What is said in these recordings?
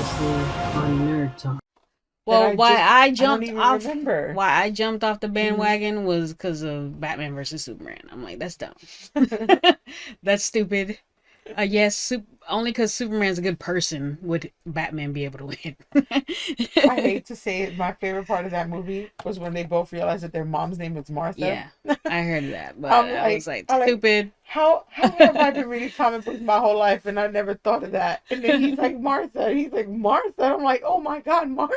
previously on Nerd Talk. Well, I don't even remember. why I jumped off the Mhm. bandwagon was because of Batman versus Superman. I'm like, that's dumb. That's stupid. Yes, only because Superman's a good person would Batman be able to win. I hate to say it, my favorite part of that movie was when they both realized that their mom's name was Martha. Yeah, I heard that, but I was like, I'm like, stupid. how have I been reading comic books my whole life and I never thought of that? And then he's like Martha, and he's like Martha. And I'm like, oh my God, Martha.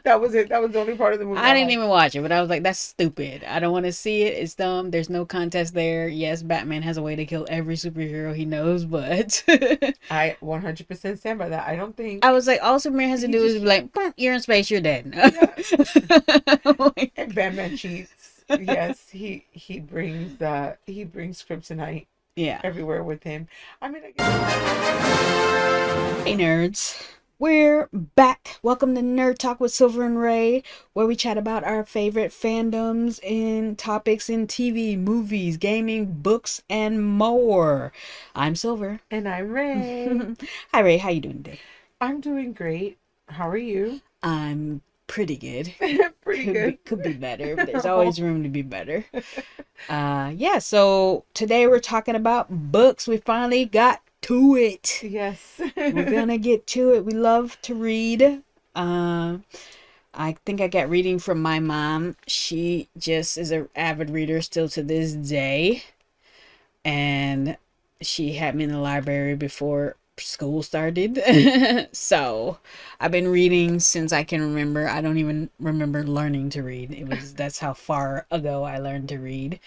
That was it. That was the only part of the movie I I didn't liked. even watch it, but I was like, that's stupid. I don't want to see it. It's dumb. There's no contest there. Yes, Batman has a way to kill every superhero he knows, but I 100% stand by that. I don't I think was like, all Superman has to he do is just be like, "Boom, you're in space, you're dead." yeah. Like, And Batman cheats. Yes, he brings kryptonite yeah. everywhere with him. I mean, I guess. Hey, nerds. We're back. Welcome to Nerd Talk with Silver and Ray, where we chat about our favorite fandoms and topics in TV, movies, gaming, books, and more. I'm Silver. And I'm Ray. Hi, Ray. How you doing today? I'm doing great. How are you? I'm pretty good. Pretty Could be good. could be better, but there's always room to be better. Yeah, so today we're talking about books. We finally got to it. Yes. We're gonna get to it. We love to read. Uh, I think I got reading from my mom. She just is an avid reader still to this day. And she had me in the library before school started. So I've been reading since I can remember. I don't even remember learning to read. That's how far ago I learned to read.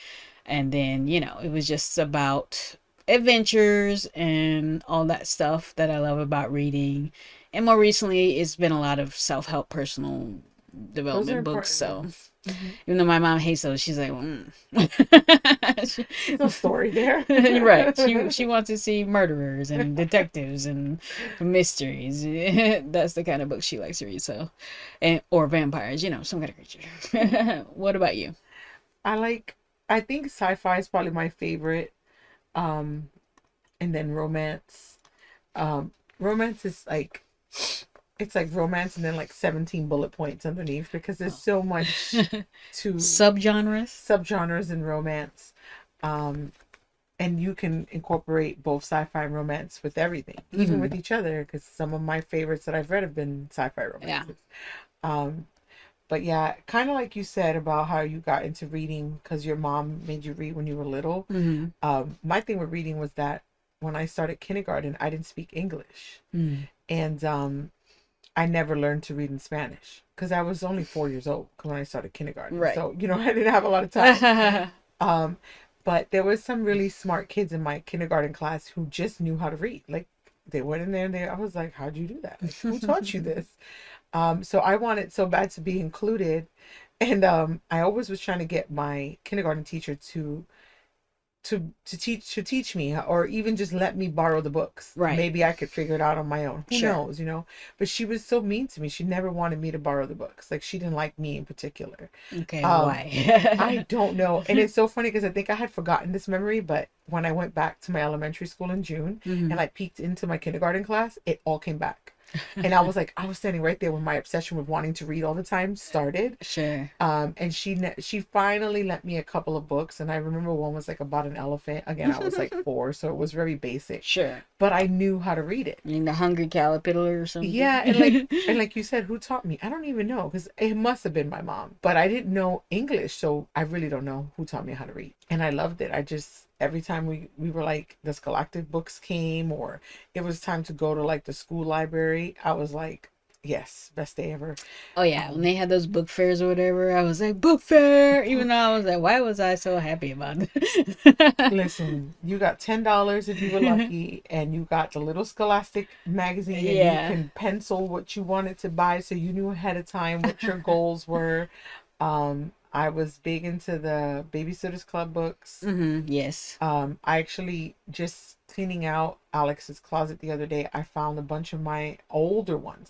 And then, it was just about adventures and all that stuff that I love about reading. And more recently, it's been a lot of self-help personal Those are development books. important So ones. Hmm. even though my mom hates those, she's like, There's no story there. You're right. She wants to see murderers and detectives and mysteries. That's the kind of book she likes to read. So, and or vampires, some kind of creature. What about you? I like, I think sci-fi is probably my favorite. Um, and then romance. Romance is like, it's like romance and then like 17 bullet points underneath because there's so much to Subgenres. subgenres in romance. Um, and you can incorporate both sci-fi and romance with everything, even with Hmm. each other, because some of my favorites that I've read have been sci-fi Yeah. romances. Um, but yeah, kind of like you said about how you got into reading because your mom made you read when you were little. Hmm. My thing with reading was that when I started kindergarten, I didn't speak English, Mm. and I never learned to read in Spanish because I was only 4 years old when I started kindergarten. Right. So, I didn't have a lot of time. Um, but there was some really smart kids in my kindergarten class who just knew how to read. Like they went in there and I was like, how'd you do that? Like, who taught you this? So I wanted so bad to be included. And I always was trying to get my kindergarten teacher to teach me or even just let me borrow the books. Right. Maybe I could figure it out on my own. Who Sure. knows? But she was so mean to me. She never wanted me to borrow the books. Like she didn't like me in particular. Okay. Um, I Why? don't know. And it's so funny because I think I had forgotten this memory, but when I went back to my elementary school in June Hmm. and I peeked into my kindergarten class, it all came back. And I was like, I was standing right there when my obsession with wanting to read all the time started. Sure. And she finally lent me a couple of books, and I remember one was like about an elephant. Again, I was like four, so it was very basic, Sure. but I knew how to read it. You mean the Hungry Caterpillar or something? Yeah, and like you said, who taught me? I don't even know because it must have been my mom, but I didn't know English, so I really don't know who taught me how to read. And I loved it. I just every time we were like the scholastic books came or it was time to go to like the school library, I was like, yes, best day ever. Oh yeah, when Um, they had those book fairs or whatever, I was like, book fair, even though I was like, why was I so happy about it? Listen, you got $10 if you were lucky, and you got the little Scholastic magazine, and you Yeah. can pencil what you wanted to buy so you knew ahead of time what your goals were. I was big into the Babysitters Club books. Yes. I actually just cleaning out Alex's closet the other day, I found a bunch of my older ones.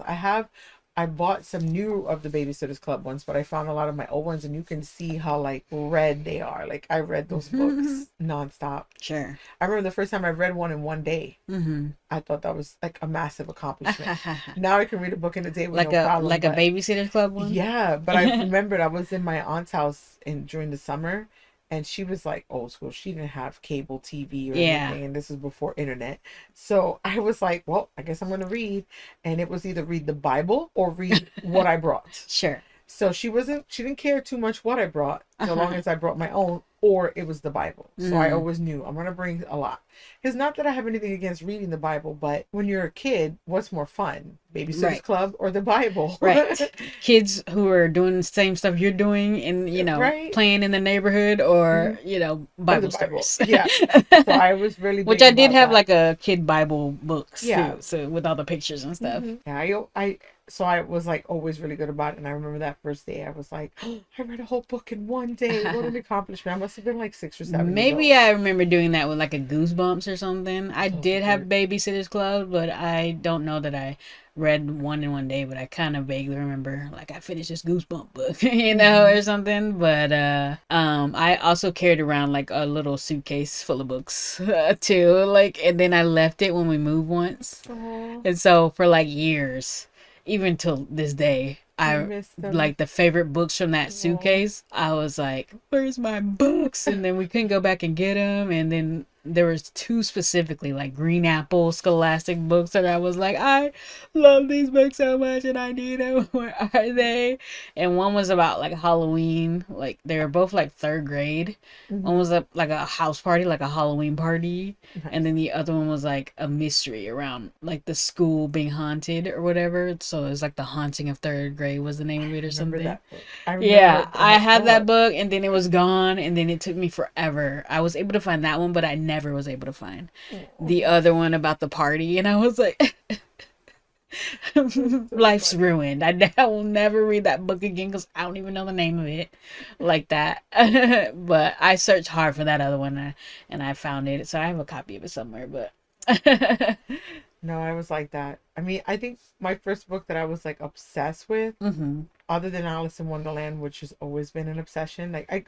I bought some new of the Babysitters Club ones, but I found a lot of my old ones, and you can see how like red they are. Like I read those books nonstop. Sure. I remember the first time I read one in one day. Mm-hmm. I thought that was like a massive accomplishment. Now I can read a book in a day with Like no a problem. like a Babysitter's Club one. Yeah, but I remembered I was in my aunt's house during the summer, and she was like old school. She didn't have cable TV or anything, and this was before internet. So I was like, well, I guess I'm going to read, and it was either read the Bible or read what I brought. Sure. So she didn't care too much what I brought, so long as I brought my own, or it was the Bible. So I always knew I'm going to bring a lot. It's not that I have anything against reading the Bible, but when you're a kid, what's more fun? Babysitter's Club or the Bible? Right. Kids who are doing the same stuff you're doing and, playing in the neighborhood or, Bible stories. Yeah. So I was really big Which I did have that. like a kid Bible books too, so with all the pictures and stuff. Yeah, so I was like always really good about it. And I remember that first day I was like, oh, I read a whole book in one day. What an accomplishment. I must have been like 6 or 7 Maybe years old. I remember doing that with like a Goosebumps or something. I did have Babysitter's Club, but I don't know that I read one in one day, but I kind of vaguely remember like I finished this Goosebump book, or something. But I also carried around like a little suitcase full of books too, like, and then I left it when we moved once. Aww. And so for like years, even till this day, I like the favorite books from that suitcase. I was like, where's my books? And then we couldn't go back and get them. And then there was 2 specifically, like Green Apple Scholastic books that I was like, I love these books so much and I need them. Where are they? And one was about like Halloween. Like they were both like 3rd grade. One was like a house party, like a Halloween party. And then the other one was like a mystery around like the school being haunted or whatever. So it was like The Haunting of 3rd Grade was the name of it or something. That book. I had that book and then it was gone and then it took me forever. I was able to find that one, but I never was able to find the other one about the party. And I was like, life's ruined. I will never read that book again because I don't even know the name of it like that. But I searched hard for that other one and I found it. So I have a copy of it somewhere, but no, I was like that. I mean, I think my first book that I was like obsessed with, other than Alice in Wonderland, which has always been an obsession. I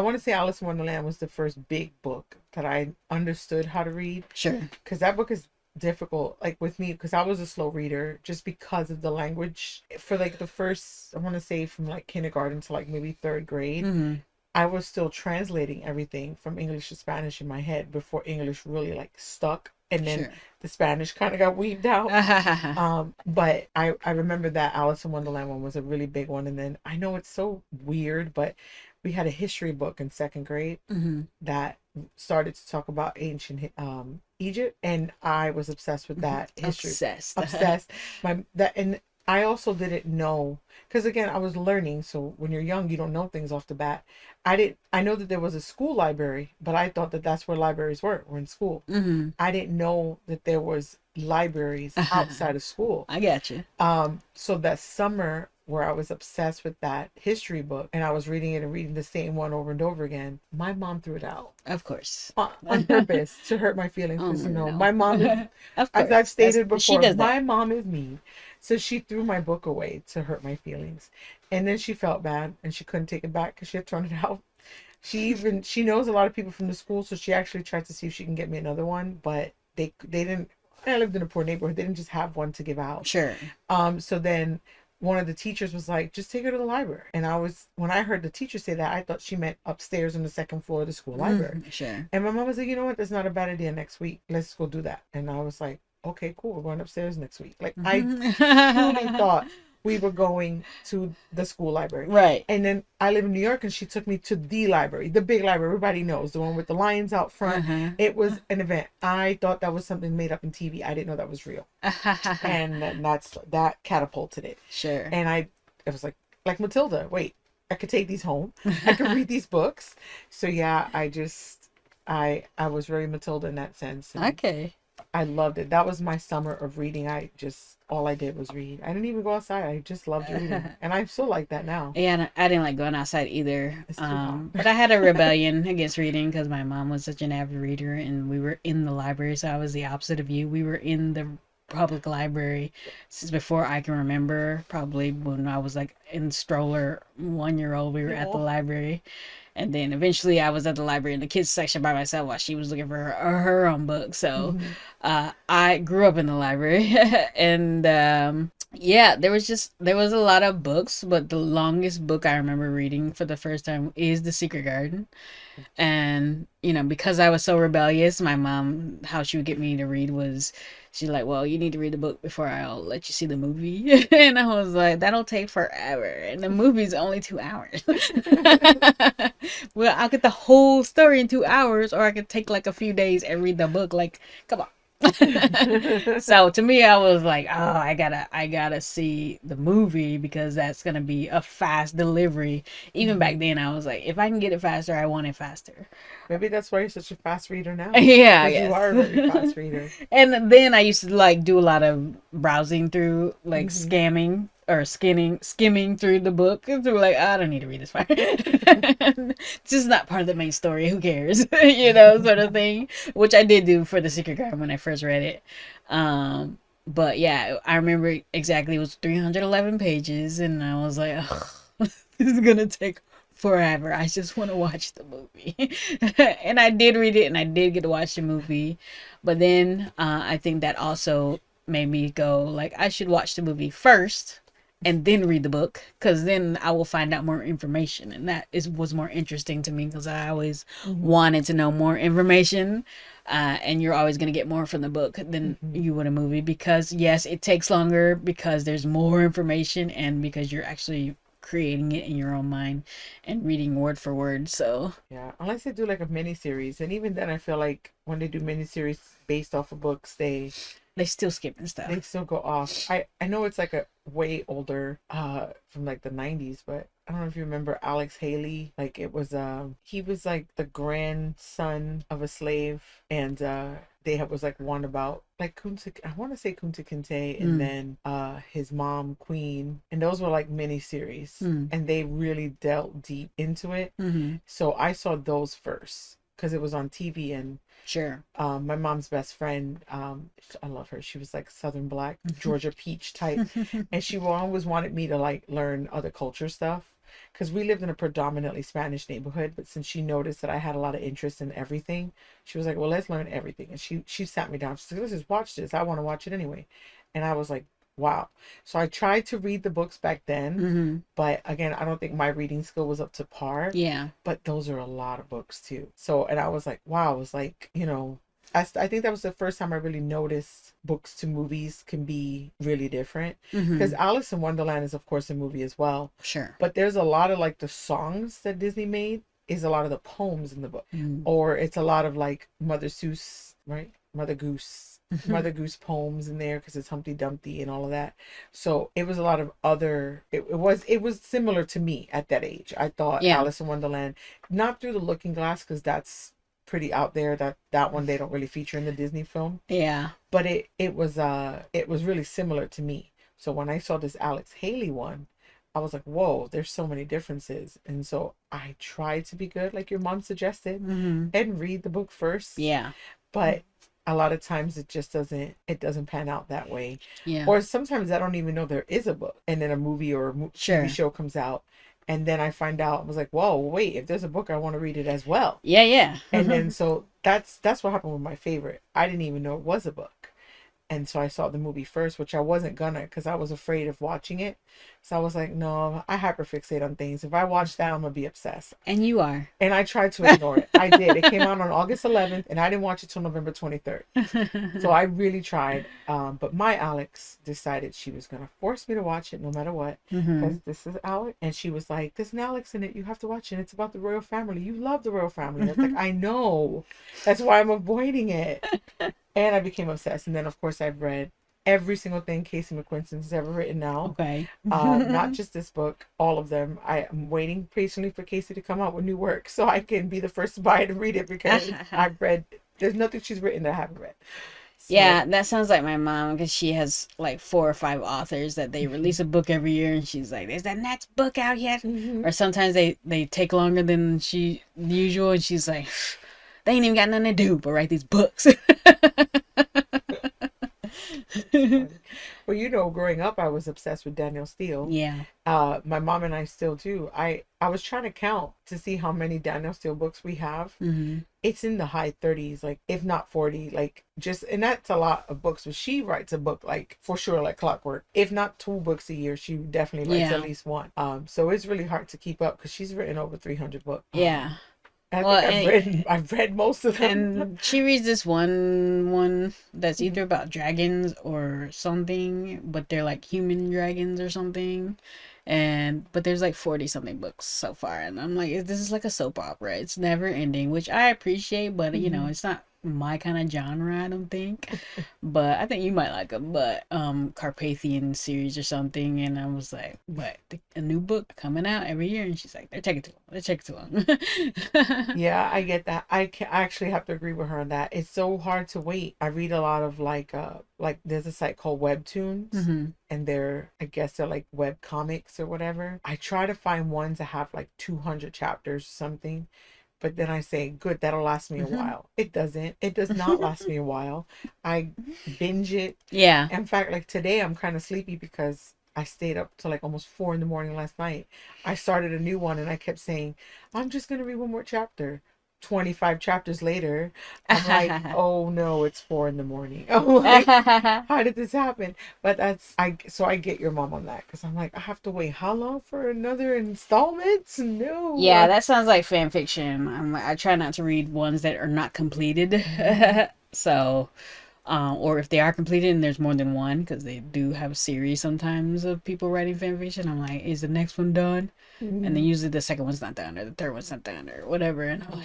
want to say Alice in Wonderland was the first big book that I understood how to read. Sure. Because that book is difficult, like with me, because I was a slow reader just because of the language. For like the first, I want to say from like kindergarten to like maybe 3rd grade, I was still translating everything from English to Spanish in my head before English really like stuck. And then the Spanish kind of got weaved out. But I remember that Alice in Wonderland one was a really big one. And then I know it's so weird, but we had a history book in 2nd grade that started to talk about ancient Egypt. And I was obsessed with that history. Obsessed. And I also didn't know, because again, I was learning. So when you're young, you don't know things off the bat. I know that there was a school library, but I thought that that's where libraries were in school. I didn't know that there was libraries outside of school. I got you. So that summer where I was obsessed with that history book and I was reading it and reading the same one over and over again, my mom threw it out. Of course. On purpose to hurt my feelings. Because, my mom is, as I've stated before, my mom is mean. So she threw my book away to hurt my feelings. And then she felt bad and she couldn't take it back because she had thrown it out. She knows a lot of people from the school, so she actually tried to see if she can get me another one, but they didn't. I lived in a poor neighborhood. They didn't just have one to give out. Sure. So then one of the teachers was like, just take her to the library. And when I heard the teacher say that, I thought she meant upstairs on the 2nd floor of the school library. Sure. And my mom was like, you know what? That's not a bad idea. Next week, let's go do that. And I was like, okay, cool. We're going upstairs next week. Like I truly thought we were going to the school library. Right. And then I live in New York and she took me to the library, the big library. Everybody knows, the one with the lions out front. It was an event. I thought that was something made up in TV. I didn't know that was real. And that catapulted it. Sure. And I was like Matilda, wait, I could take these home. I could read these books. So yeah, I was very Matilda in that sense. And okay. I loved it. That was my summer of reading. All I did was read. I didn't even go outside. I just loved reading. And I still like that now. Yeah, I didn't like going outside either. But I had a rebellion against reading because my mom was such an avid reader and we were in the library. So I was the opposite of you. We were in the public library since before I can remember. Probably when I was like in stroller, 1 year old, we were at the library. And then eventually I was at the library in the kids section by myself while she was looking for her own book. So I grew up in the library. And yeah, there was a lot of books, but the longest book I remember reading for the first time is The Secret Garden. And because I was so rebellious, my mom, how she would get me to read was, she's like, well, you need to read the book before I'll let you see the movie. And I was like, that'll take forever, and the movie's only 2 hours. Well, I'll get the whole story in 2 hours, or I could take like a few days and read the book. Like, come on. So to me, I was like, oh, I gotta see the movie, because that's gonna be a fast delivery. Even back then, I was like, if I can get it faster, I want it faster. Maybe that's why you're such a fast reader now. Yeah, Because you are a very fast reader. And then I used to like do a lot of browsing through, like scamming or skimming through the book, through like, I don't need to read this part. It's just not part of the main story. Who cares? Sort of thing. Which I did do for The Secret Garden when I first read it. But yeah, I remember exactly, it was 311 pages, and I was like, ugh, this is gonna take forever. I just want to watch the movie. And I did read it, and I did get to watch the movie. But then I think that also made me go, like, I should watch the movie first and then read the book, because then I will find out more information, and that was more interesting to me, because I always wanted to know more information. And you're always going to get more from the book than you would a movie, because yes, it takes longer, because there's more information, and because you're actually creating it in your own mind and reading word for word. So yeah, unless they do like a mini series, and even then I feel like when they do mini series based off of books, they still skip and stuff. They still go off. I know it's like a way older from like the 90s, but I don't know if you remember Alex Haley. Like, it was he was like the grandson of a slave, and was like one about like I want to say Kunta Kinte, and then his mom Queen, and those were like mini series, and they really dealt deep into it. So I saw those first because it was on TV. And sure, my mom's best friend, I love her. She was like Southern Black, Georgia Peach type, and she always wanted me to like learn other culture stuff, because we lived in a predominantly Spanish neighborhood. But since she noticed that I had a lot of interest in everything, she was like, well, let's learn everything. And she sat me down. She said, let's just watch this. I want to watch it anyway. And I was like, wow. So I tried to read the books back then, but again, I don't think my reading skill was up to par. Yeah. But those are a lot of books too. So, and I was like, wow. I was like, I think that was the first time I really noticed books to movies can be really different. Because Alice in Wonderland is, of course, a movie as well. Sure. But there's a lot of like the songs that Disney made is a lot of the poems in the book. Or it's a lot of like Mother Seuss, right? Mother Goose poems in there, because it's Humpty Dumpty and all of that. So it was a lot of other, it was similar to me at that age. I thought Alice in Wonderland, not through the Looking Glass, because that's pretty out there, that one they don't really feature in the Disney film. Yeah. But it was really similar to me. So when I saw this Alex Haley one, I was like, whoa, there's so many differences. And so I tried to be good, like your mom suggested, and read the book first. Yeah. But a lot of times it just doesn't pan out that way. Yeah. Or sometimes I don't even know there is a book, and then a movie or a TV show comes out, and then I find out, I was like, whoa, wait, if there's a book, I want to read it as well. Yeah. And then so that's what happened with my favorite. I didn't even know it was a book. And so I saw the movie first, which I wasn't gonna, because I was afraid of watching it. So I was like, no, I hyperfixate on things. If I watch that, I'm gonna be obsessed. And you are. And I tried to ignore it. I did. It came out on August 11th, and I didn't watch it till November 23rd. So I really tried. But my Alex decided she was gonna force me to watch it no matter what, because this is Alex. And she was like, there's an Alex in it. You have to watch it. It's about the royal family. You love the royal family. I was like, I know. That's why I'm avoiding it. And I became obsessed. And then, of course, I've read every single thing Casey McQuiston has ever written now. Okay. Not just this book, all of them. I am waiting patiently for Casey to come out with new work so I can be the first to buy it and read it, because I've read, there's nothing she's written that I haven't read. So, yeah, that sounds like my mom, because she has like 4 or 5 authors that they release a book every year, and she's like, "There's that next book out yet?" Or sometimes they take longer than usual, and she's like, "They ain't even got nothing to do but write these books." Funny. Well, you know, growing up, I was obsessed with Daniel Steele. Yeah. My mom and I still do. I was trying to count to see how many Daniel Steele books we have. Mm-hmm. It's in the high 30s, like if not 40, like just, and that's a lot of books. But she writes a book like for sure, like clockwork. If not two books a year, she definitely writes at Yeah. least one. So it's really hard to keep up because she's written over 300 books. Yeah. I Well, think I've read most of them. and she reads this one that's either about dragons or something, but they're like human dragons or something. But there's like 40 something books so far, and I'm like, this is like a soap opera. It's never ending, which I appreciate, but it's not my kind of genre, I don't think. But I think you might like them. But Carpathian series or something, and I was like, what? A new book coming out every year? And she's like, they're taking too long. They're taking too long. Yeah, I get that. I actually have to agree with her on that. It's so hard to wait. I read a lot of like there's a site called Webtoons, Mm-hmm. and I guess they're like web comics or whatever. I try to find ones that have like 200 chapters or something, but then I say, good, that'll last me a Mm-hmm. while. It doesn't. It does not last me a while. I binge it. Yeah. In fact, like today, I'm kind of sleepy because I stayed up till like almost 4 in the morning last night. I started a new one and I kept saying, I'm just going to read one more chapter. 25 chapters later, I'm like, oh no, it's 4 in the morning. I'm like, how did this happen? But so I get your mom on that because I'm like, I have to wait how long for another installment? Yeah, No. that sounds like fan fiction. I try not to read ones that are not completed. So, or if they are completed and there's more than one, because they do have a series sometimes of people writing fan fiction. I'm like, is the next one done? And then Mhm. usually the second one's not done, or the third one's not done, or whatever. And I'm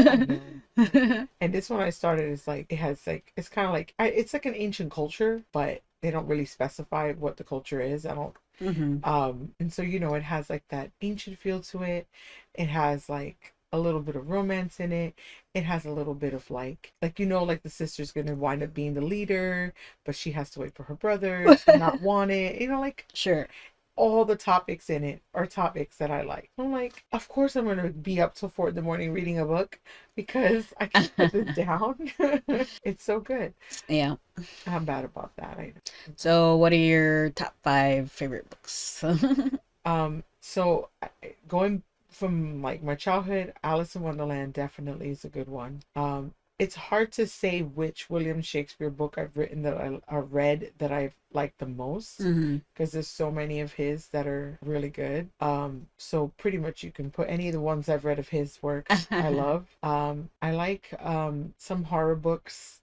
I know. like, And this one I started is like it has like it's kind of like it's like an ancient culture, but they don't really specify what the culture is. I don't hmm and so it has like that ancient feel to it. It has like a little bit of romance in it. It has a little bit of like like the sister's gonna wind up being the leader, but she has to wait for her brother to not want it. Like Sure. all the topics in it are topics that I like. I'm like, of course I'm gonna be up till 4 in the morning reading a book because I can't put this down. It's so good. Yeah. I'm bad about that. I So, what are your top five favorite books? so going from like my childhood, Alice in Wonderland definitely is a good one. It's hard to say which William Shakespeare book I've written that I read that I've liked the most hmm because there's so many of his that are really good. So pretty much you can put any of the ones I've read of his works I love. I like some horror books,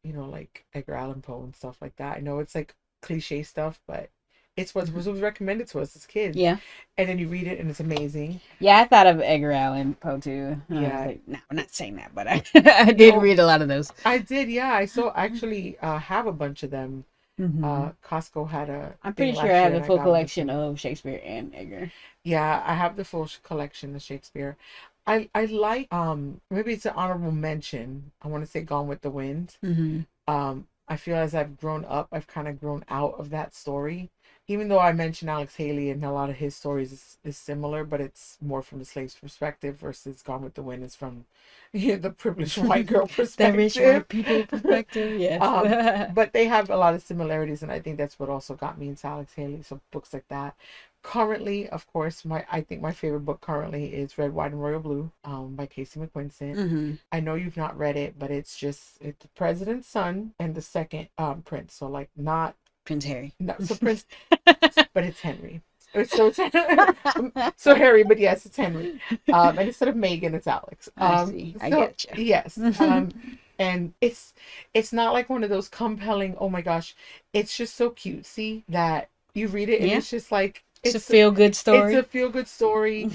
like Edgar Allan Poe and stuff like that. I know it's like cliche stuff, but it's what was recommended to us as kids. Yeah. And then you read it and it's amazing. Yeah, I thought of Edgar Allan Poe too. I was Yeah. like, no, I'm not saying that, but I did No, read a lot of those. I did. Yeah, I so actually have a bunch of them. hmm Costco had a I'm thing pretty sure I last year have and the I full got a bunch of collection them. of Shakespeare and Edgar. Yeah, I have the full collection of Shakespeare. I like maybe it's an honorable mention. I want to say Gone with the Wind. hmm I feel as I've grown up, I've kind of grown out of that story. Even though I mentioned Alex Haley and a lot of his stories is similar, but it's more from the slave's perspective versus Gone with the Wind is from the privileged white girl The rich perspective. white people perspective, yes. But they have a lot of similarities, and I think that's what also got me into Alex Haley. So books like that. Currently, of course, I think my favorite book currently is Red, White, and Royal Blue, by Casey McQuiston. hmm I know you've not read it, but it's the president's son and the second prince. So like Prince Harry. not so prince, but it's Henry. So so Harry, but yes, it's Henry. And instead of Megan, it's Alex. I see. I So get yes. you. And it's not like one of those compelling. Oh my gosh, it's just so cutesy that you read it and Yeah, it's just like it's a feel good it's a story. feel good story.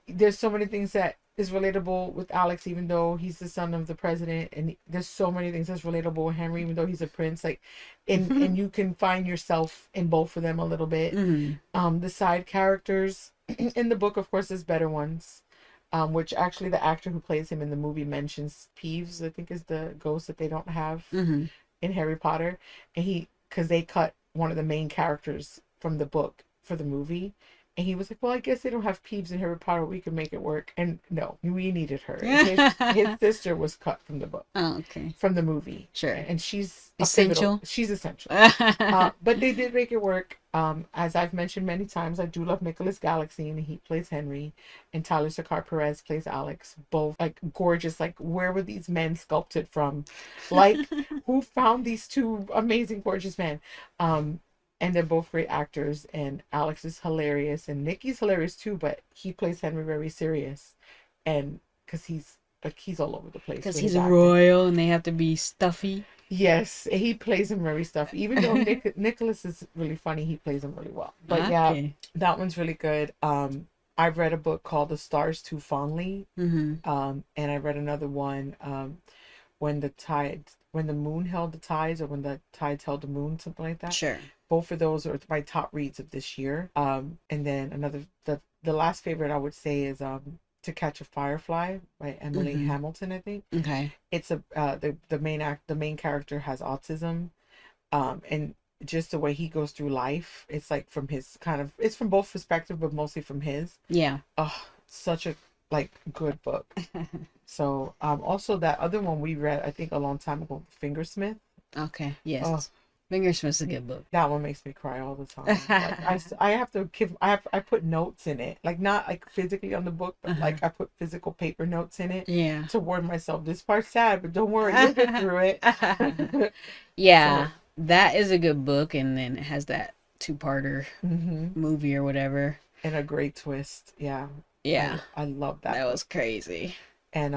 There's so many things that is relatable with Alex, even though he's the son of the president, and there's so many things that's relatable with Henry, even though he's a prince. Like, and you can find yourself in both of them a little bit. hmm The side characters in the book, of course, there's better ones. Which actually the actor who plays him in the movie mentions Peeves, I think is the ghost that they don't have hmm in Harry Potter, and because they cut one of the main characters from the book for the movie, And he was like, well, I guess they don't have Peeves in Harry Potter. We can make it work. And no, we needed her. His sister was cut from the book. Oh, okay. From the movie. Sure. And she's essential. She's essential. But they did make it work. As I've mentioned many times, I do love Nicholas Galaxy, and he plays Henry, and Tyler Sakar Perez plays Alex. Both like gorgeous. Like, where were these men sculpted from? Like, who found these two amazing, gorgeous men? And they're both great actors, and Alex is hilarious, and Nikki's hilarious too, but he plays Henry very serious, and because he's all over the place. Because he's royal, and they have to be stuffy. Yes, he plays him very stuffy. Even though Nicholas is really funny, he plays him really well. But yeah, that one's really good. I've read a book called The Stars Too Fondly, and I read another one, when the moon held the tides, or when the tides held the moon, something like that. Sure. Both of those are my top reads of this year. And then the last favorite I would say is To Catch a Firefly by Emily Hamilton, I think. Okay. It's the main character has autism, and just the way he goes through life, it's like from his it's from both perspectives, but mostly from his. Yeah. Oh, such a good book. So also that other one we read, I think a long time ago, Fingersmith. Okay. Yes. Oh, Fingersmith's a good book. That one makes me cry all the time. I have to I put notes in it, like not like physically on the book, but like I put physical paper notes in it. Yeah. To warn myself, this part's sad, but don't worry, you'll get through it. Yeah, so, that is a good book, and then it has that 2-parter movie or whatever, and a great twist. Yeah. Yeah. I love that. That book was crazy. And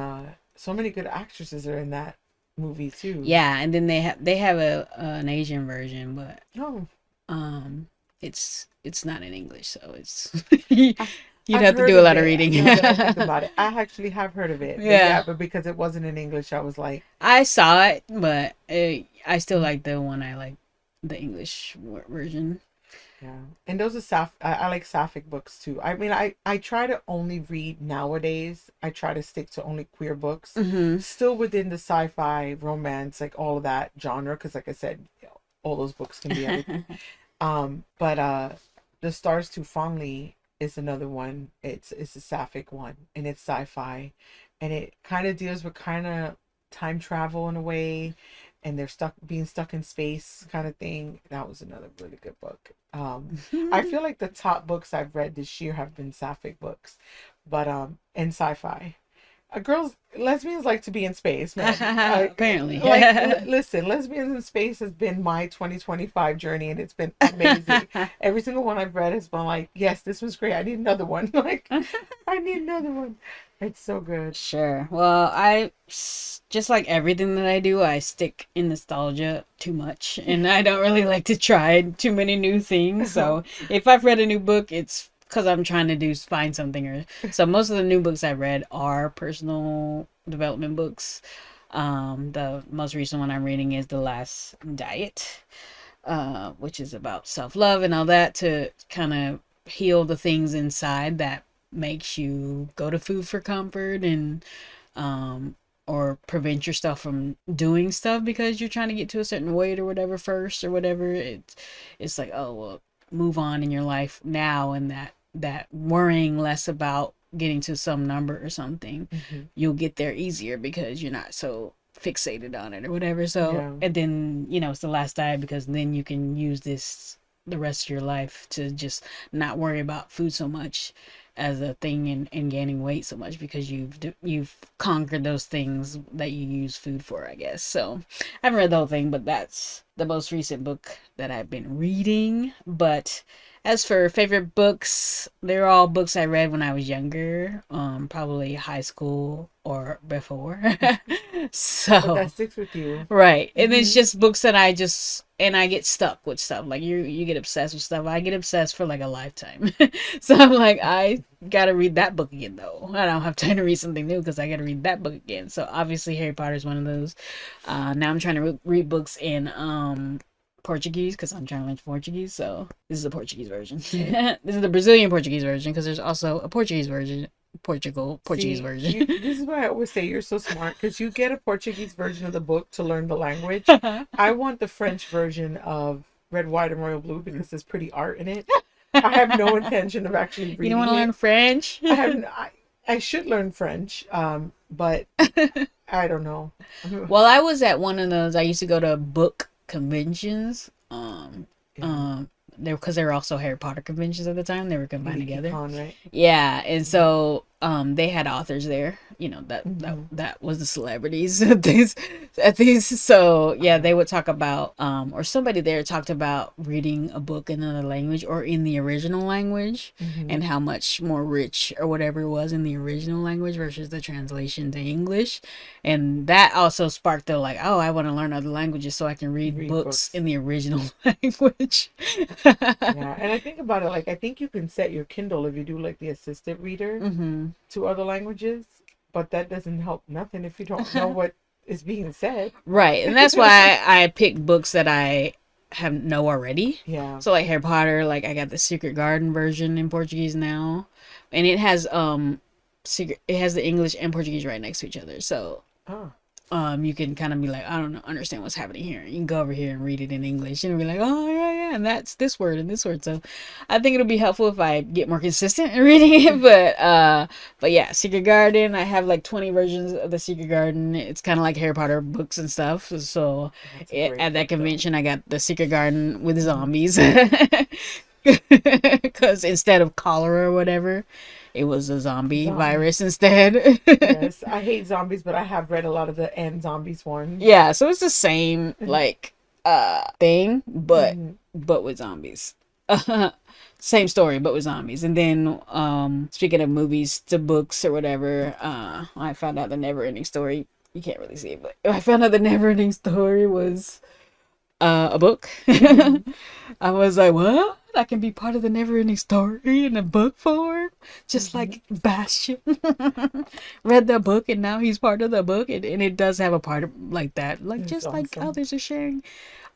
so many good actresses are in that movie too. Yeah, and then they have an Asian version, but it's not in English, so it's you'd have to do a lot of reading. Think about it. I actually have heard of it. But because it wasn't in English, I was like, I saw it, but I still like the one. I like the English version. Yeah, and those are I like sapphic books too. I mean, I try to only read nowadays. I try to stick to only queer books, still within the sci-fi, romance, like all of that genre. Because, like I said, all those books can be anything. But The Stars Too Fondly is another one. It's a sapphic one, and it's sci-fi, and it kind of deals with kind of time travel in a way, and they're being stuck in space kind of thing. That was another really good book. I feel like the top books I've read this year have been sapphic books, but and sci-fi. Lesbians like to be in space, man. Apparently. Listen, lesbians in space has been my 2025 journey, and it's been amazing. Every single one I've read has been like, yes, this was great. I need another one. I need another one. It's so good. Sure. Well, I just like everything that I do, I stick in nostalgia too much, and I don't really like to try too many new things. So if I've read a new book, it's because I'm trying to find something. So most of the new books I've read are personal development books. The most recent one I'm reading is The Last Diet, which is about self-love and all that, to kind of heal the things inside that makes you go to food for comfort, and or prevent yourself from doing stuff because you're trying to get to a certain weight or whatever first or whatever. It's like, oh well, move on in your life now, and that worrying less about getting to some number or something, you'll get there easier because you're not so fixated on it or whatever. So and then it's the last diet, because then you can use this the rest of your life to just not worry about food so much as a thing, and gaining weight so much, because you've conquered those things that you use food for, I guess. So I haven't read the whole thing, but that's the most recent book that I've been reading. But as for favorite books, they're all books I read when I was younger, probably high school or before. So but that sticks with you, right? And it's just books that I get stuck with stuff. Like you get obsessed with stuff. I get obsessed for like a lifetime. So I'm like, I gotta read that book again though. I don't have time to read something new because I gotta read that book again. So obviously Harry Potter is one of those. Now I'm trying to read books in Portuguese, because I'm trying to learn Portuguese. So this is the Portuguese version. This is the Brazilian Portuguese version, because there's also a Portuguese version. Portuguese version. This is why I always say you're so smart, because you get a Portuguese version of the book to learn the language. I want the French version of Red, White, and Royal Blue, because there's pretty art in it. I have no intention of actually You don't reading want to learn it. French? I have. I should learn French, but I don't know. Well, I was at one of those. I used to go to book conventions. Yeah, Because they were also Harry Potter conventions at the time. They were combined together. Con, right? Yeah, and so they had authors there. You know Mm-hmm. that was the celebrities at these. So yeah, they would talk about or somebody there talked about reading a book in another language or in the original language, Mm-hmm. and how much more rich or whatever it was in the original language versus the translation to English, and that also sparked the like, oh, I want to learn other languages so I can read Read books books. in the original language. Yeah, and I think about it like I think you can set your Kindle if you do like the assistant reader Hmm. to other languages, but that doesn't help nothing if you don't know what is being said. Right, and that's why I pick books that I have know already. Yeah. So like Harry Potter, like I got the Secret Garden version in Portuguese now, and it has secret. It has the English and Portuguese right next to each other. So Oh, you can kind of be like, I don't know, understand what's happening here. You can go over here and read it in English and be like, oh yeah, yeah, and that's this word and this word. So I think it'll be helpful if I get more consistent in reading it. But yeah, Secret Garden. I have like 20 versions of the Secret Garden. It's kind of like Harry Potter books and stuff. So that's a great at that book though. convention, I got the Secret Garden with Mhm. zombies. Because instead of cholera or whatever, it was a zombie Zombie. virus instead. Yes, I hate zombies, but I have read a lot of the and zombies ones. Yeah, so it's the same like thing, but Mhm. with zombies. Same story, but with zombies. And then speaking of movies to books or whatever, I found out the never ending story. You can't really see it, but I found out the never ending story was a book. Mhm. I was like, what? I can be part of the never ending story in a book form? Just Mhm. like Bastion. Read the book and now he's part of the book. And it does have a part of, like that. Like, That's just like awesome. others are sharing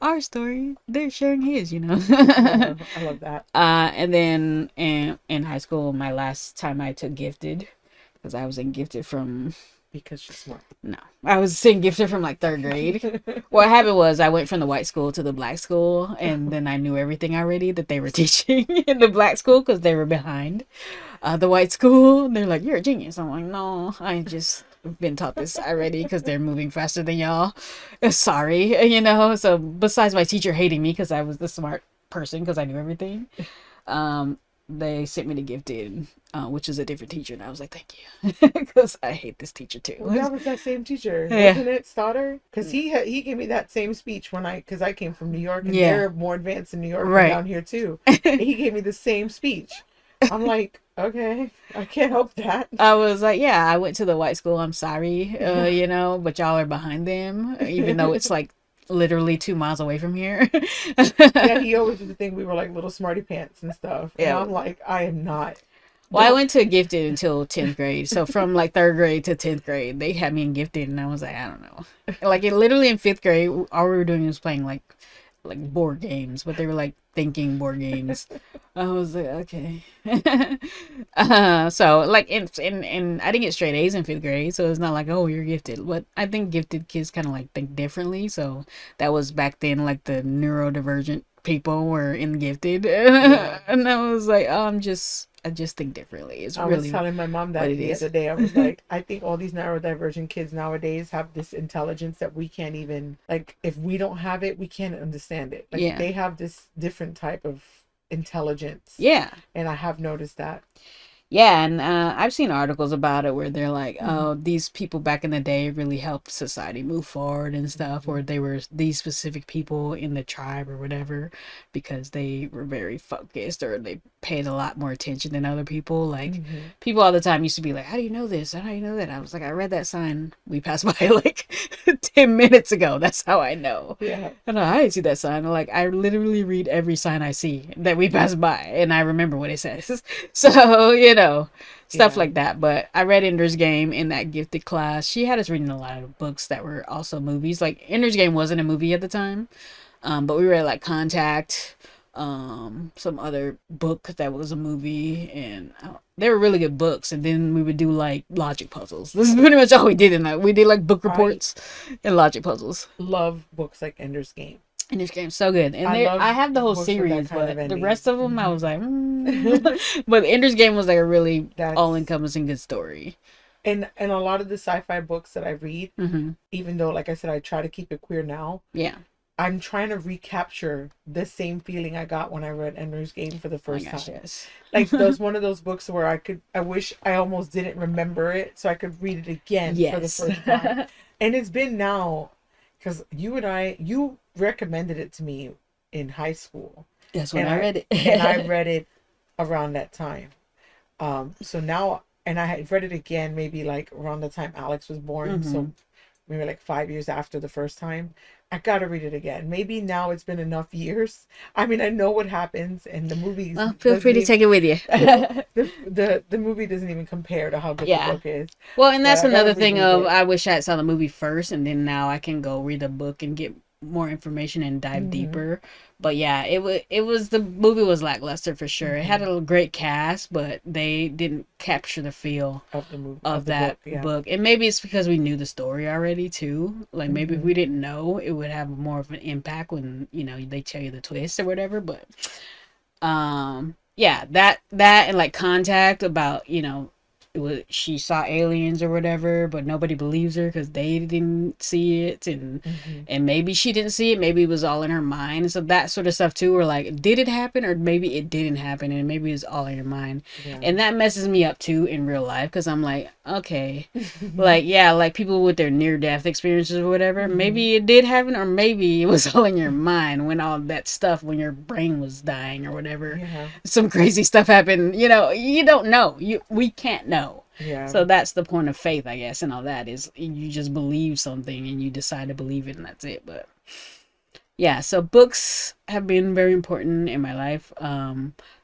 our story, they're sharing his, you know? I love that. And then in high school, my last time I took gifted, because I was in gifted from Because she's smart. no, I was in gifted from like third grade. What happened was I went from the white school to the black school, and then I knew everything already that they were teaching in the black school because they were behind the white school. And they're like, "You're a genius." I'm like, "No, I just been taught this already because they're moving faster than y'all." Sorry, you know. So besides my teacher hating me because I was the smart person because I knew everything, um, they sent me to gifted, which is a different teacher, and I was like, "Thank you," because I hate this teacher Well, too. that was that same teacher, Yeah, wasn't it, Stoddard? Because he gave me that same speech when because I came from New York and yeah, they're more advanced in New York than right. down here too. And he gave me the same speech. I'm like, okay, I can't help that. I was like, yeah, I went to the white school. I'm sorry, Yeah. you know, but y'all are behind them, even though it's like literally 2 miles away from here. Yeah, he always used to think we were like little smarty pants and stuff. And Yeah. I'm like, I am not. Well, I Don't. went to gifted until 10th grade. So from like third grade to 10th grade, they had me in gifted, and I was like, I don't know. Like it literally in fifth grade, all we were doing was playing like board games, but they were like thinking board games. I was like, okay. So like in I didn't get straight A's in fifth grade, so it's not like, oh, you're gifted. But I think gifted kids kind of like think differently. So that was back then, like the neurodivergent people were in gifted, Yeah. and I was like, oh, I just think differently. It's I was really telling my mom what that it the is. other day. I was like, I think all these neurodivergent kids nowadays have this intelligence that we can't even, like, if we don't have it, we can't understand it. Like, Yeah. they have this different type of intelligence. Yeah. And I have noticed that. Yeah, and I've seen articles about it where they're like, Mm-hmm. oh, these people back in the day really helped society move forward and stuff, or they were these specific people in the tribe or whatever because they were very focused or they paid a lot more attention than other people. Like, Mm-hmm. people all the time used to be like, how do you know this? How do you know that? I was like, I read that sign we passed by like 10 minutes ago. That's how I know. Yeah. And I didn't see that sign. Like, I literally read every sign I see that we pass by, and I remember what it says. So, stuff Yeah. like that. But I read Ender's Game in that gifted class. She had us reading a lot of books that were also movies. Like, Ender's Game wasn't a movie at the time, but we read like Contact, some other book that was a movie, and they were really good books. And then we would do like logic puzzles. This is pretty much all we did in that. We did like book I reports and logic puzzles. love books like Ender's Game. Ender's Game's so good, and I love I have the whole books with that series, kind of but the ending. rest of them I was like, but Ender's Game was like a really That's all-encompassing good story. and a lot of the sci-fi books that I read, Mm-hmm. even though, like I said, I try to keep it queer now. Yeah. I'm trying to recapture the same feeling I got when I read Ender's Game for the Oh my first gosh, time. yes. Like those one of those books where I wish I almost didn't remember it so I could read it again for the Yes. first time. And it's been now because you recommended it to me in high school. That's when And I read it. and I read it around that time. So now, and I had read it again maybe like around the time Alex was born. Mm-hmm. So maybe like 5 years after the first time. I gotta read it again. Maybe now it's been enough years. I mean, I know what happens, and the movie Well, feel free to take it with you. the movie doesn't even compare to how good the Yeah. book is. Well, and But that's I gotta another thing reread of it. I wish I had saw the movie first, and then now I can go read the book and get more information and dive Mm-hmm. deeper. But yeah, it was the movie was lackluster for sure. It had a great cast, but they didn't capture the feel Of the movie, of of the that book, yeah. book. And maybe it's because we knew the story already too. Like maybe if Mm-hmm. we didn't know, it would have more of an impact when, they tell you the twist or whatever. But yeah, that and like Contact about, it was she saw aliens or whatever, but nobody believes her because they didn't see it, and Mm-hmm. and maybe she didn't see it, maybe it was all in her mind. So that sort of stuff too, or like, did it happen or maybe it didn't happen, and maybe it's all in your mind. Yeah. And that messes me up too in real life because I'm like, okay, like, yeah, like people with their near-death experiences or whatever, maybe it did happen, or maybe it was all in your mind when all that stuff, when your brain was dying or whatever, Yeah. some crazy stuff happened. You don't know. We can't know. Yeah. So that's the point of faith, I guess, and all that is you just believe something and you decide to believe it, and that's it. But yeah, so books have been very important in my life.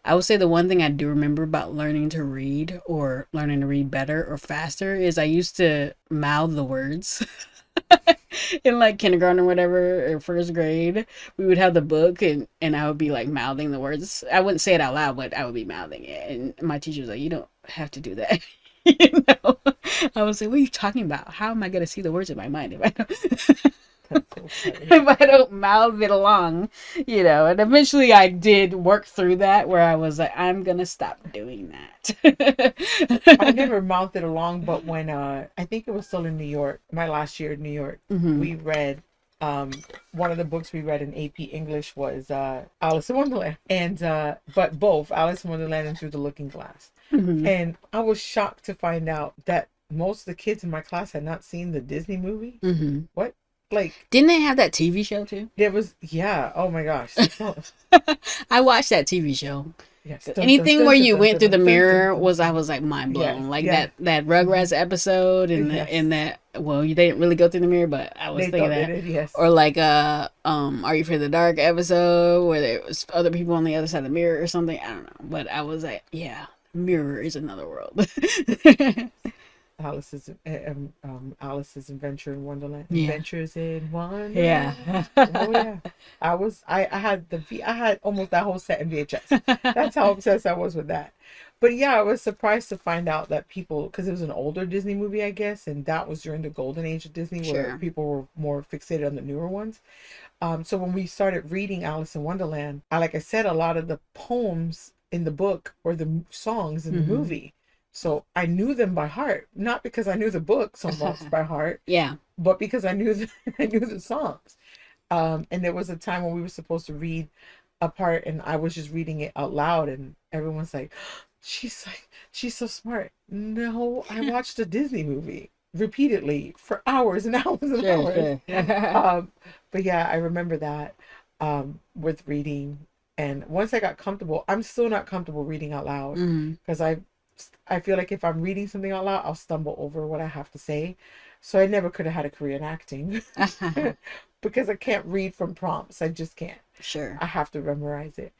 I would say the one thing I do remember about learning to read, or learning to read better or faster, is I used to mouth the words. In like kindergarten or whatever, or first grade, we would have the book, and I would be like mouthing the words. I wouldn't say it out loud, but I would be mouthing it, and my teacher was like, "You don't have to do that." you know I would say, "What are you talking about? How am I going to see the words in my mind if I don't That's so funny. if I don't mouth it along?" And eventually I did work through that, where I was like, I'm gonna stop doing that. I never mouthed it along, but when I think it was still in New York, my last year in New York, we read one of the books we read in AP English was Alice in Wonderland, and but both Alice in Wonderland and Through the Looking Glass. And I was shocked to find out that most of the kids in my class had not seen the Disney movie. What? Like, Didn't they have that TV show too? there was, yeah, oh my gosh. I watched that TV show. Yes. Anything where you went through the mirror I was like mind blown. Yes, Like yeah. that Rugrats episode, and Yes. that, well, they didn't really go through the mirror, but I was They thinking thought that. they did, yes. Or like Are You Afraid of the Dark episode, where there was other people on the other side of the mirror or something. I don't know, but I was like, yeah, mirror is another world. Alice's Adventure in Wonderland. Yeah. Adventures in Wonderland. Yeah. Oh yeah. I had almost that whole set in VHS. That's how obsessed I was with that. But yeah, I was surprised to find out that people, because it was an older Disney movie, I guess, and that was during the golden age of Disney, where Sure. people were more fixated on the newer ones. So when we started reading Alice in Wonderland, like I said, a lot of the poems in the book or the songs in the movie. So I knew them by heart, not because I knew the book so much by heart, Yeah. but because I knew the songs. And there was a time when we were supposed to read a part, and I was just reading it out loud, and everyone's like, she's so smart. No, I watched a Disney movie repeatedly for hours and hours and hours. Sure. But yeah, I remember that with reading. And once I got comfortable, I'm still not comfortable reading out loud, because I feel like if I'm reading something out loud, I'll stumble over what I have to say. So I never could have had a career in acting because I can't read from prompts. I just can't. Sure. I have to memorize it.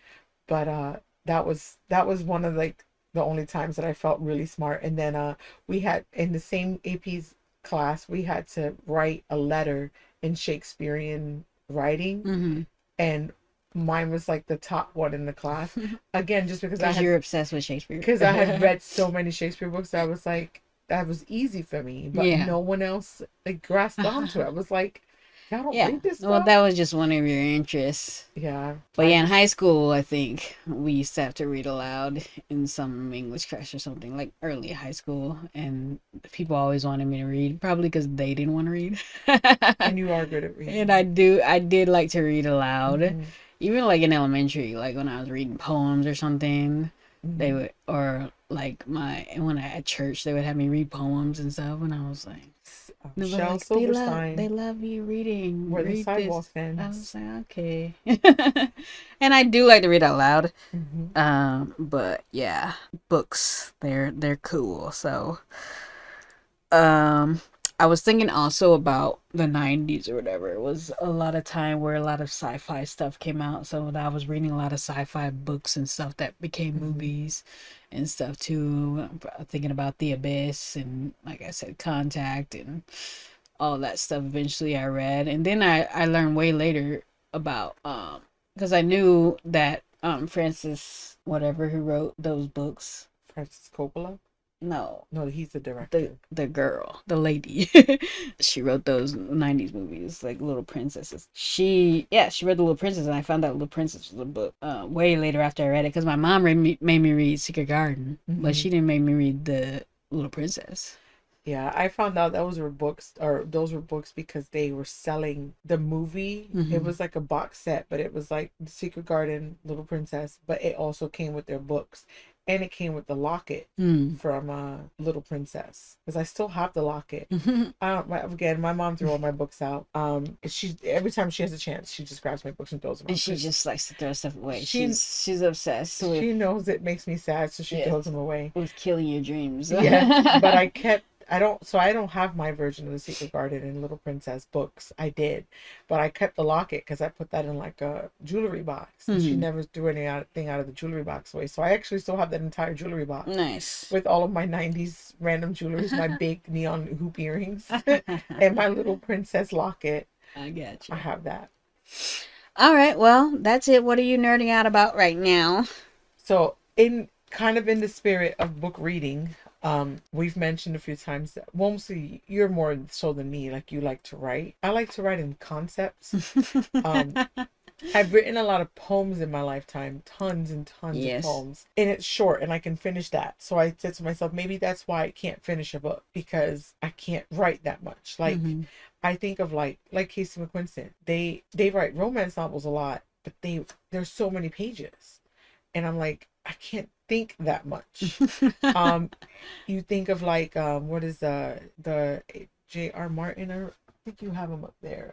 But that was one of like the only times that I felt really smart. And then we had in the same AP's class, we had to write a letter in Shakespearean writing, and mine was like the top one in the class. Again, just because you're obsessed with Shakespeare. Because I had read so many Shakespeare books, I was like, that was easy for me. But Yeah. no one else like grasped onto it. I was like, y'all don't Yeah. read this Well, stuff. that was just one of your interests. Yeah. But yeah, in high school, I think we used to have to read aloud in some English class or something, like early high school. And people always wanted me to read, probably because they didn't want to read. And you are good at reading. And I did like to read aloud. Mm-hmm. Even like in elementary, like when I was reading poems or something, they Mm-hmm. would, or like when I at church, they would have me read poems and stuff. And I was like, they were Shel like, Silverstein, they love you reading. Where the Read Sidewalk this. I Ends. was like, okay. And I do like to read out loud. Mm-hmm. But yeah, books, they're cool. So, um, I was thinking also about the 90s or whatever. It was a lot of time where a lot of sci-fi stuff came out. So I was reading a lot of sci-fi books and stuff that became Mm-hmm. movies and stuff too. Thinking about The Abyss and, like I said, Contact and all that stuff. Eventually I read. And then I learned way later about, because I knew that Francis, whatever, who wrote those books. Francis Coppola. No, No, he's the director. the girl, the lady. She wrote those 90s movies like Little Princesses. She read The Little Princess, and I found out Little Princess was a book way later after I read it, because my mom made me read Secret Garden, but she didn't make me read the Little Princess. Yeah, I found out those were books because they were selling the movie. It was like a box set, but it was like The Secret Garden, Little Princess, but it also came with their books. And it came with the locket from Little Princess, because I still have the locket. Again, my mom threw all my books out. She every time she has a chance, she just grabs my books and throws them out. And she just likes to throw stuff away. She- She's obsessed with, She knows it makes me sad, so she throws them away. with killing your dreams. Yeah, but I don't have my version of The Secret Garden and Little Princess books. I did, but I kept the locket because I put that in like a jewelry box. And she never threw anything out of the jewelry box away. So I actually still have that entire jewelry box. Nice. With all of my 90s random jewelry, my big neon hoop earrings, and my Little Princess locket. I got you. I have that. All right, well, that's it. What are you nerding out about right now? So in the spirit of book reading, we've mentioned a few times that, well, mostly you're more so than me, like you like to write. I like to write in concepts. I've written a lot of poems in my lifetime, tons and tons of poems, and it's short and I can finish that. So I said to myself, maybe that's why I can't finish a book, because I can't write that much. Like I think of like Casey McQuiston, they write romance novels a lot, but there's so many pages, and I'm like, I can't think that much. You think of like what is the J.R. Martin, or I think you have him up there.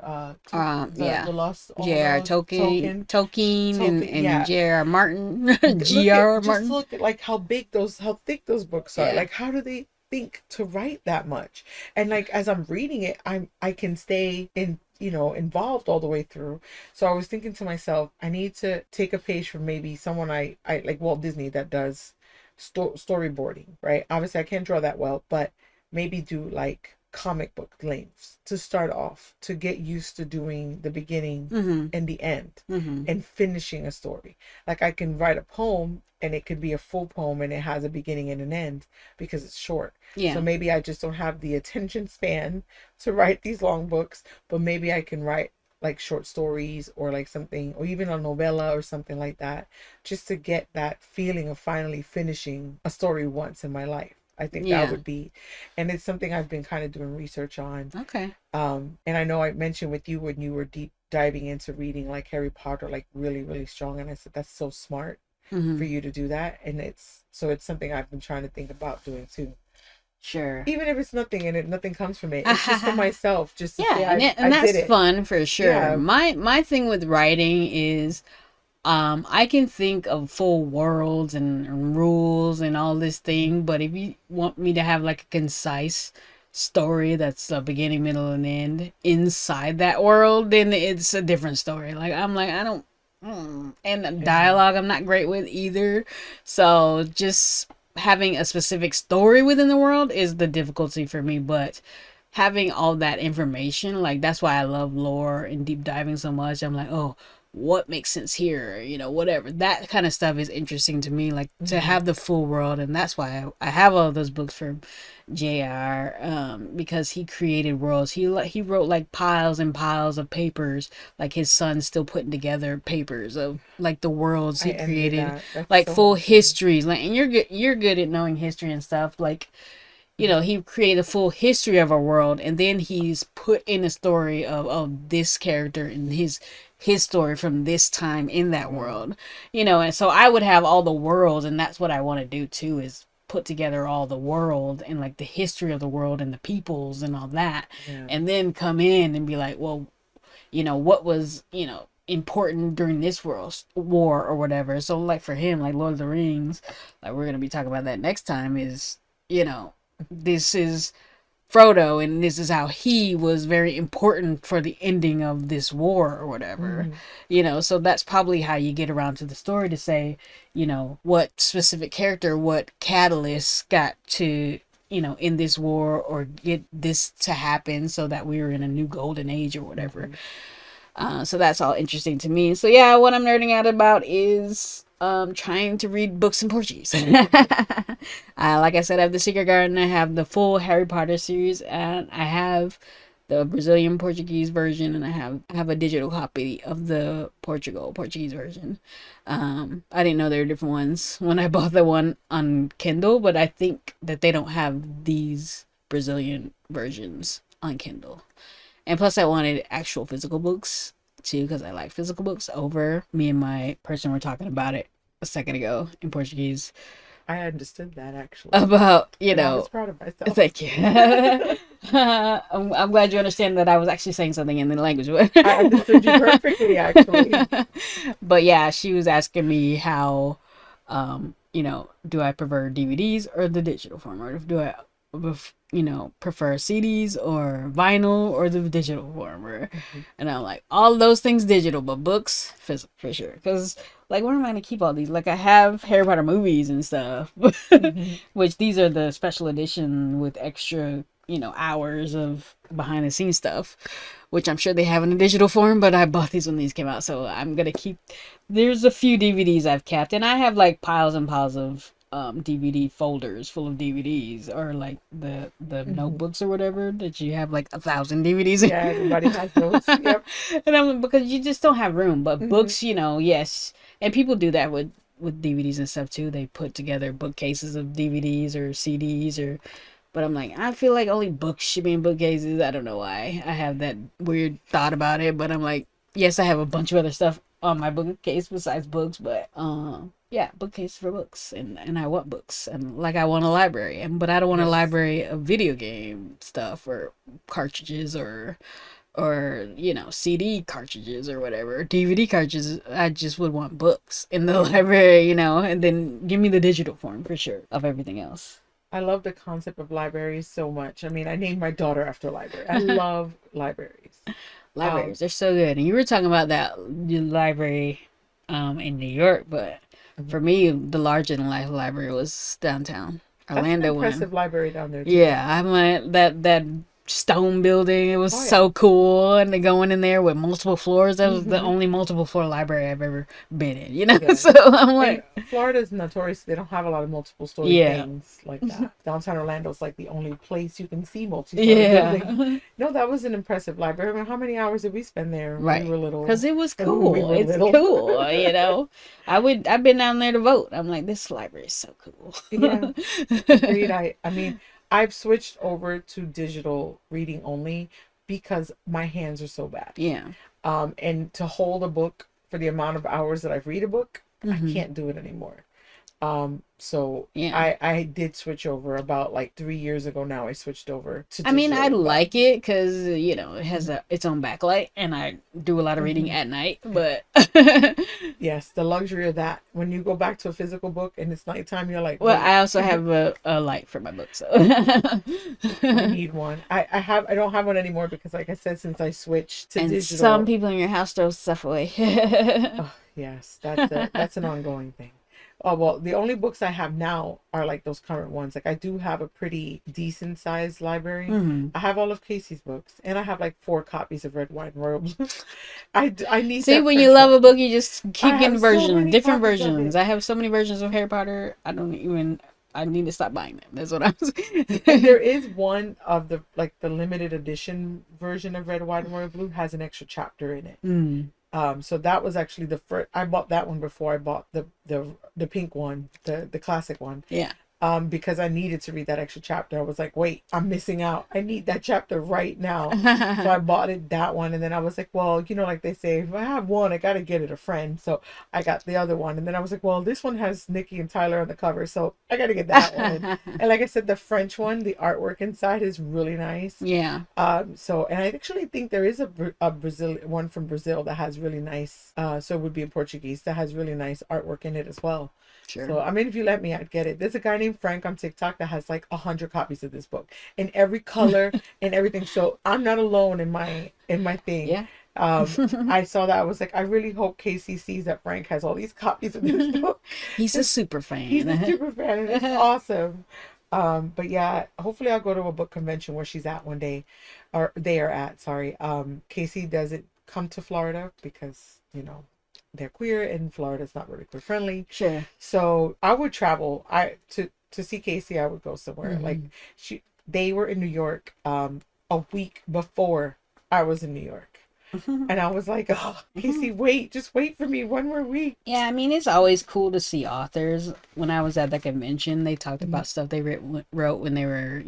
The Lost J.R. Tolkien and J.R. Martin. G.R. Martin. Just look at like how thick those books are. Like, how do they think to write that much? And like as I'm reading it, I can stay involved all the way through. So I was thinking to myself, I need to take a page from maybe someone I like, Walt Disney, that does storyboarding, right? Obviously I can't draw that well, but maybe do like comic book lengths to start off, to get used to doing the beginning and the end and finishing a story. Like I can write a poem and it could be a full poem and it has a beginning and an end because it's short. So maybe I just don't have the attention span to write these long books, but maybe I can write like short stories or like something, or even a novella or something like that, just to get that feeling of finally finishing a story once in my life. I think that would be, and it's something I've been kind of doing research on. Okay. And I know I mentioned with you when you were deep diving into reading like Harry Potter, like really, really strong. And I said, that's so smart for you to do that. And it's something I've been trying to think about doing too. Sure. Even if it's nothing and nothing comes from it, it's just for myself. Just to say and that's did it. fun for sure. Yeah. My thing with writing is, I can think of full worlds and rules and all this thing, but if you want me to have like a concise story that's a beginning, middle, and end inside that world, then it's a different story. Like I'm like, I don't, and dialogue I'm not great with either. So just having a specific story within the world is the difficulty for me, but having all that information, like that's why I love lore and deep diving so much. I'm like, oh, what makes sense here, whatever. That kind of stuff is interesting to me, like to have the full world. And that's why I have all those books from JR, because he created worlds. He wrote like piles and piles of papers, like his son's still putting together papers of like the worlds he created, like so full awesome. histories. Like, and you're good at knowing history and stuff. Like, he created a full history of our world, and then he's put in a story of this character and his story from this time in that world, and so I would have all the worlds, and that's what I want to do too, is put together all the world and like the history of the world and the peoples and all that, and then come in and be like, well, what was, important during this world war or whatever. So like for him, like Lord of the Rings, like we're gonna be talking about that next time, is, this is Frodo, and this is how he was very important for the ending of this war or whatever. So that's probably how you get around to the story, to say, what specific character, what catalyst got to, in this war, or get this to happen so that we were in a new golden age or whatever. So that's all interesting to me. So yeah, what I'm nerding out about is trying to read books in Portuguese. Like I said, I have the Secret Garden, I have the full Harry Potter series, and I have the Brazilian Portuguese version, and I have a digital copy of the Portuguese version. I didn't know there were different ones when I bought the one on Kindle, but I think that they don't have these Brazilian versions on Kindle. And plus I wanted actual physical books too, because I like physical books. Over me and my person were talking about it a second ago in Portuguese. I understood that, actually. About, I was proud of myself. Thank you. I'm glad you understand that I was actually saying something in the language. I understood you perfectly, actually. But yeah, she was asking me how, do I prefer DVDs or the digital form, or do I, prefer CDs or vinyl or the digital form, and I'm like, all those things digital, but books physical for sure. Because like, where am I gonna keep all these? Like, I have Harry Potter movies and stuff, which these are the special edition with extra, hours of behind the scenes stuff, which I'm sure they have in a digital form, but I bought these when these came out, so I'm gonna keep. There's a few DVDs I've kept, and I have like piles and piles of DVD folders full of DVDs, or like the notebooks or whatever, that you have like 1,000 DVDs in. Yeah, everybody has those. Yep. And I'm, because you just don't have room. But books, yes, and people do that with DVDs and stuff too. They put together bookcases of DVDs or CDs, but I'm like, I feel like only books should be in bookcases. I don't know why I have that weird thought about it, but I'm like, yes, I have a bunch of other stuff on my bookcase besides books, but yeah, bookcase for books, and I want books, and like I want a library, but I don't want a library of video game stuff or cartridges or CD cartridges or whatever, DVD cartridges. I just would want books in the library, and then give me the digital form for sure of everything else. I love the concept of libraries so much. I mean, I named my daughter after a library. I love libraries. Libraries, they're so good. And you were talking about that library in New York, but for me, the larger than life library was downtown Orlando. That's an impressive library down there too. Yeah, I went that stone building. It was so cool, and then going in there with multiple floors. That was the only multiple floor library I've ever been in. Yeah. So I'm like, and Florida's notorious. They don't have a lot of multiple story things like that. Downtown Orlando's like the only place you can see multiple story buildings. No, that was an impressive library. I mean, how many hours did we spend there when we were little? Because it was cool. It's cool, I've been down there to vote. I'm like, this library is so cool. Yeah, agreed. I mean, I've switched over to digital reading only because my hands are so bad. Yeah. And to hold a book for the amount of hours that I've read a book, I can't do it anymore. So yeah, I did switch over about like 3 years ago now. I switched over to digital. I mean, I like it because, it has its own backlight, and I do a lot of reading at night, but yes, the luxury of that. When you go back to a physical book and it's nighttime, you're like, well, I also have a light for my book, so I need one. I don't have one anymore because, like I said, since I switched to digital, some people in your house throw stuff away. Oh, yes, that's an ongoing thing. Oh, well, the only books I have now are like those current ones. Like I do have a pretty decent sized library. Mm-hmm. I have all of Casey's books, and I have like 4 copies of Red, White, and Royal Blue. I need See, that when you French love one. a book, you just I keep getting have so versions, many different copies of versions. it. I have so many versions of Harry Potter. I don't even. I need to stop buying them. That's what I'm And there saying. is one of the like the limited edition version of Red, White, and Royal Blue has an extra chapter in it. Mm. So that was actually the first. I bought that one before I bought the pink one, the classic one. Yeah. Because I needed to read that extra chapter. I was like, wait, I'm missing out. I need that chapter right now. So I bought that one, and then I was like, well, like they say, if I have one, I gotta get it a friend. So I got the other one, and then I was like, well, this one has Nikki and Tyler on the cover, so I gotta get that one. And like I said, the French one, the artwork inside is really nice. Yeah. And I actually think there is a Brazil one from Brazil that has really nice. So it would be in Portuguese that has really nice artwork in it as well. Sure. So, I mean, if you let me, I'd get it. There's a guy named Frank on TikTok that has like 100 copies of this book in every color and everything. So I'm not alone in my thing. Yeah. I saw that. I was like, I really hope Casey sees that Frank has all these copies of this book. He's a super fan. He's a super fan, and it's awesome. But yeah, hopefully I'll go to a book convention where she's at one day, or they are at. Sorry. Casey doesn't come to Florida because they're queer and Florida's not really queer friendly. Sure. So I would travel. To see Casey, I would go somewhere. Mm-hmm. Like they were in New York a week before I was in New York. And I was like, oh, Casey, just wait for me one more week. Yeah, I mean, it's always cool to see authors. When I was at the convention, they talked about stuff they wrote when they were,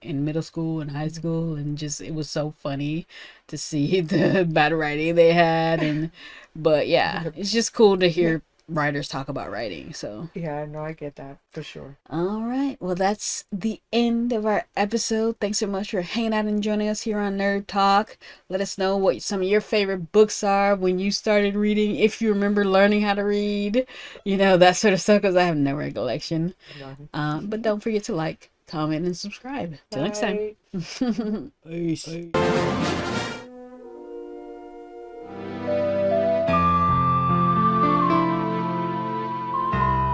in middle school and high school. And just, it was so funny to see the bad writing they had. But yeah, it's just cool to hear writers talk about writing. So yeah, no, I get that for sure. All right, well, that's the end of our episode. Thanks so much for hanging out and joining us here on Nerd Talk. Let us know what some of your favorite books are, when you started reading, if you remember learning how to read, that sort of stuff, because I have no recollection. But don't forget to like, comment, and subscribe. Till next time. Bye. Peace.